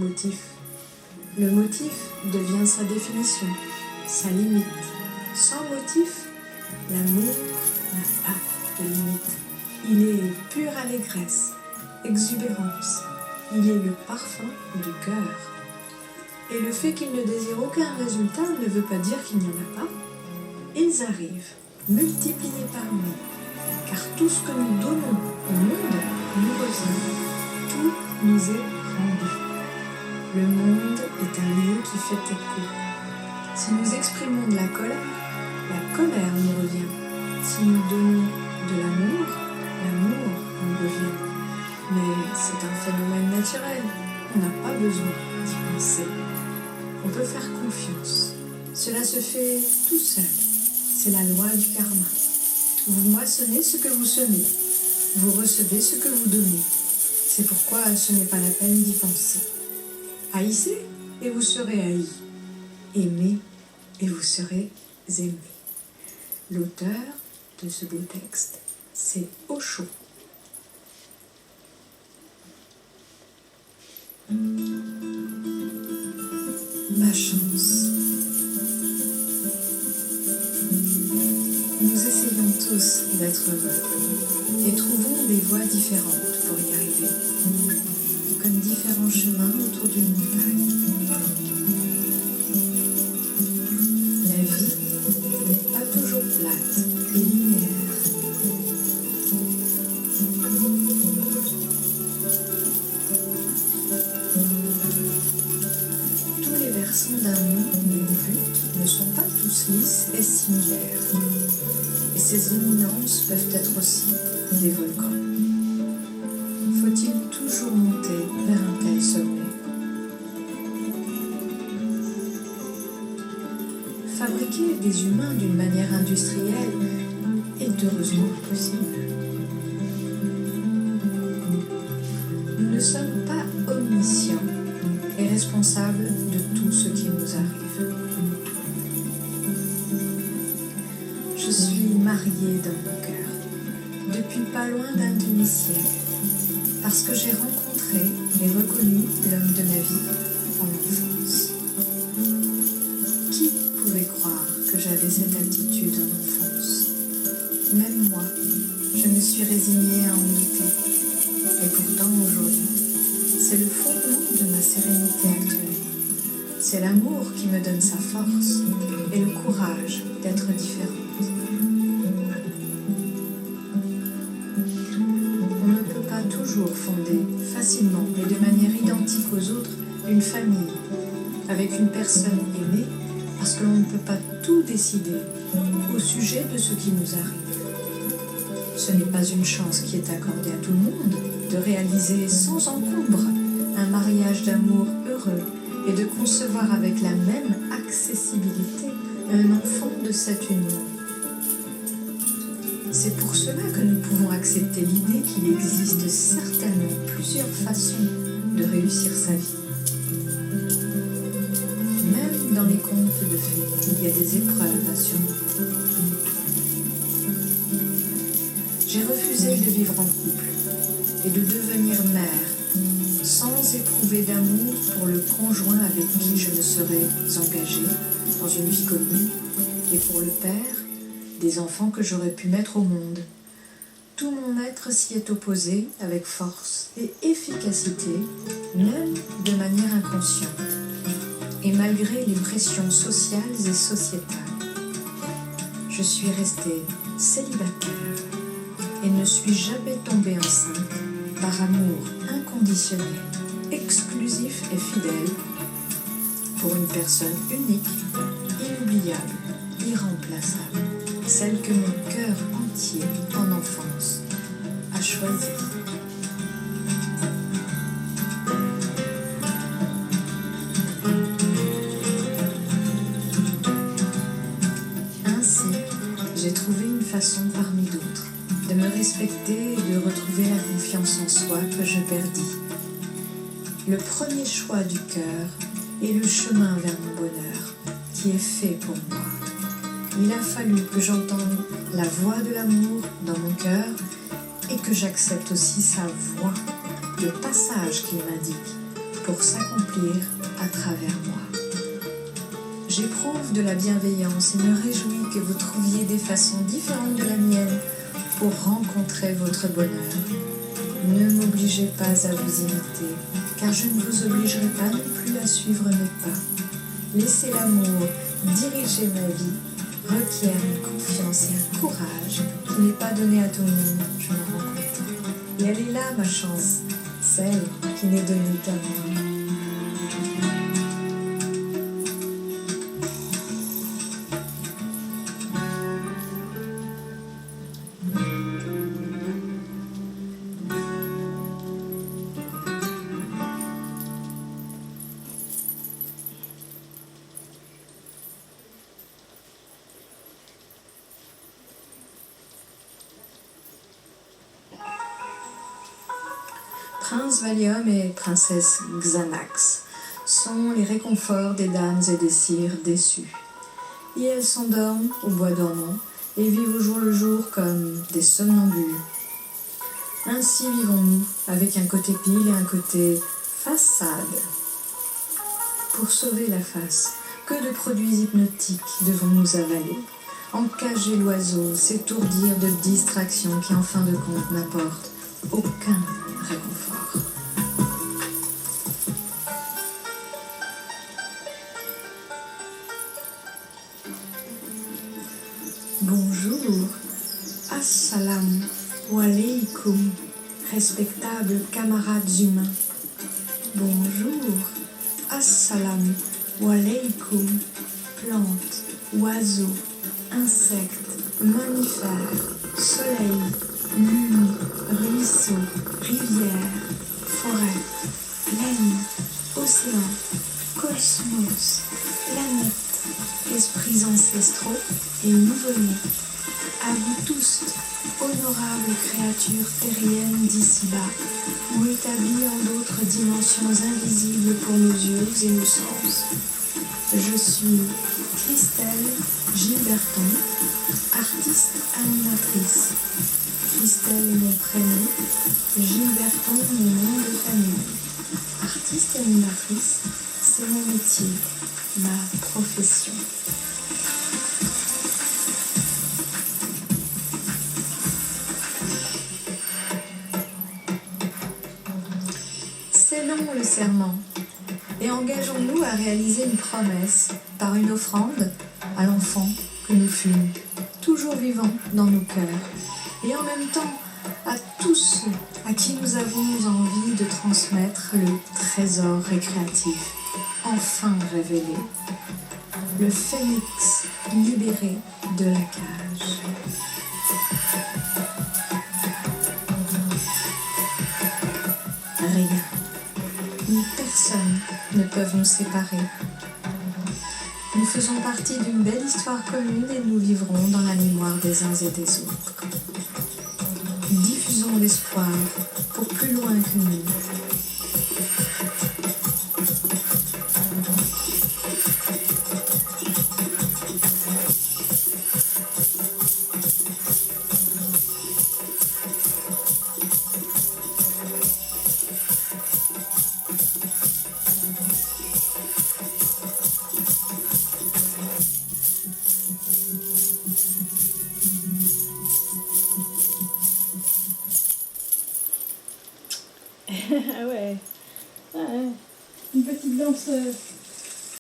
motif. Le motif devient sa définition, sa limite. Sans motif, l'amour n'a pas de limite. Il est pure allégresse, exubérance. Il est le parfum du cœur. Et le fait qu'il ne désire aucun résultat ne veut pas dire qu'il n'y en a pas. Ils arrivent, multipliés par nous, car tout ce que nous donnons au monde nous revient, tout nous est rendu. Le monde est un lieu qui fait écho. Si nous exprimons de la colère nous revient. Si nous donnons de l'amour nous revient. Mais c'est un phénomène naturel, on n'a pas besoin d'y penser. On peut faire confiance. Cela se fait tout seul. C'est la loi du karma. Vous moissonnez ce que vous semez. Vous recevez ce que vous donnez. C'est pourquoi ce n'est pas la peine d'y penser. Haïssez et vous serez haïs. Aimez et vous serez aimés. L'auteur de ce beau texte, c'est Osho. Ma chance. Nous essayons tous d'être heureux et trouvons des voies différentes pour y arriver, comme différents chemins autour d'une montagne. La vie n'est pas toujours plate et linéaire. Tous les versants d'un monde ou d'une butte ne sont pas tous lisses et similaires. Et ces éminences peuvent être aussi des volcans. Faut-il toujours monter vers un tel sommet? Fabriquer des humains d'une manière industrielle est heureusement possible. Nous ne sommes pas omniscients et responsables de tout ce qui nous arrive. Je suis mariée dans mon cœur, depuis pas loin d'un demi-siècle, parce que j'ai rencontré et reconnu l'homme de ma vie en enfance. Qui pouvait croire que j'avais cette attitude en enfance? Même moi, je me suis résignée à en douter. Et pourtant, aujourd'hui, c'est le fondement de ma sérénité actuelle. C'est l'amour qui me donne sa force et le courage d'être différente. On ne peut pas toujours fonder facilement et de manière identique aux autres une famille avec une personne aimée parce que l'on ne peut pas tout décider au sujet de ce qui nous arrive. Ce n'est pas une chance qui est accordée à tout le monde de réaliser sans encombre un mariage d'amour heureux et de concevoir avec la même accessibilité un enfant de cette union. C'est pour cela que nous pouvons accepter l'idée qu'il existe certainement plusieurs façons de réussir sa vie. Même dans les contes de fées, il y a des épreuves à surmonter. J'ai refusé de vivre en couple et de devenir mère sans éprouver d'amour pour le conjoint avec qui je me serais engagée dans une vie commune et pour le père des enfants que j'aurais pu mettre au monde. Tout mon être s'y est opposé avec force et efficacité, même de manière inconsciente, et malgré les pressions sociales et sociétales. Je suis restée célibataire et ne suis jamais tombée enceinte par amour inconditionnel, exclusif et fidèle pour une personne unique, inoubliable, irremplaçable, celle que mon cœur entier en enfance a choisie. Ainsi, j'ai trouvé une façon parmi d'autres de me respecter et de retrouver la confiance en soi que je perdis. Le premier choix du cœur est le chemin vers mon bonheur qui est fait pour moi. Il a fallu que j'entende la voix de l'amour dans mon cœur et que j'accepte aussi sa voix, le passage qu'il m'indique pour s'accomplir à travers moi. J'éprouve de la bienveillance et me réjouis que vous trouviez des façons différentes de la mienne pour rencontrer votre bonheur. Ne m'obligez pas à vous imiter, car je ne vous obligerai pas non plus à suivre mes pas. Laisser l'amour diriger ma vie requiert une confiance et un courage qui n'est pas donné à tout le monde, je me rends compte. Et elle est là, ma chance, celle qui n'est donnée qu'à moi. Prince Valium et Princesse Xanax sont les réconforts des dames et des sires déçus. Et elles s'endorment au bois dormant et vivent au jour le jour comme des somnambules. Ainsi vivons-nous, avec un côté pile et un côté façade. Pour sauver la face, que de produits hypnotiques devons-nous avaler? Encager l'oiseau, s'étourdir de distractions qui en fin de compte n'apportent aucun réconfort. Bonjour, assalamu alaikum, respectables camarades humains. Bonjour, assalamu alaikum, plantes, oiseaux, insectes, mammifères, soleil, lune, ruisseaux, rivières, forêts, plaines, océans, cosmos, planètes, esprits ancestraux et nouveau-nés. À vous tous, honorables créatures terriennes d'ici-bas, ou établies en d'autres dimensions invisibles pour nos yeux et nos sens. Je suis Christelle Gilberton, artiste animatrice. Christelle est mon prénom, Gilberton mon nom de famille. Artiste animatrice, c'est mon métier, ma profession. Scellons le serment et engageons-nous à réaliser une promesse par une offrande à l'enfant que nous fûmes, toujours vivant dans nos cœurs, et en même temps à tous ceux à qui nous avons envie de transmettre le trésor récréatif, enfin révélé, le phénix libéré de la cage. Rien, ni personne ne peuvent nous séparer. Nous faisons partie d'une belle histoire commune et nous vivrons dans la mémoire des uns et des autres. Diffusons l'espoir pour plus loin que nous. Ah ouais. Une petite danse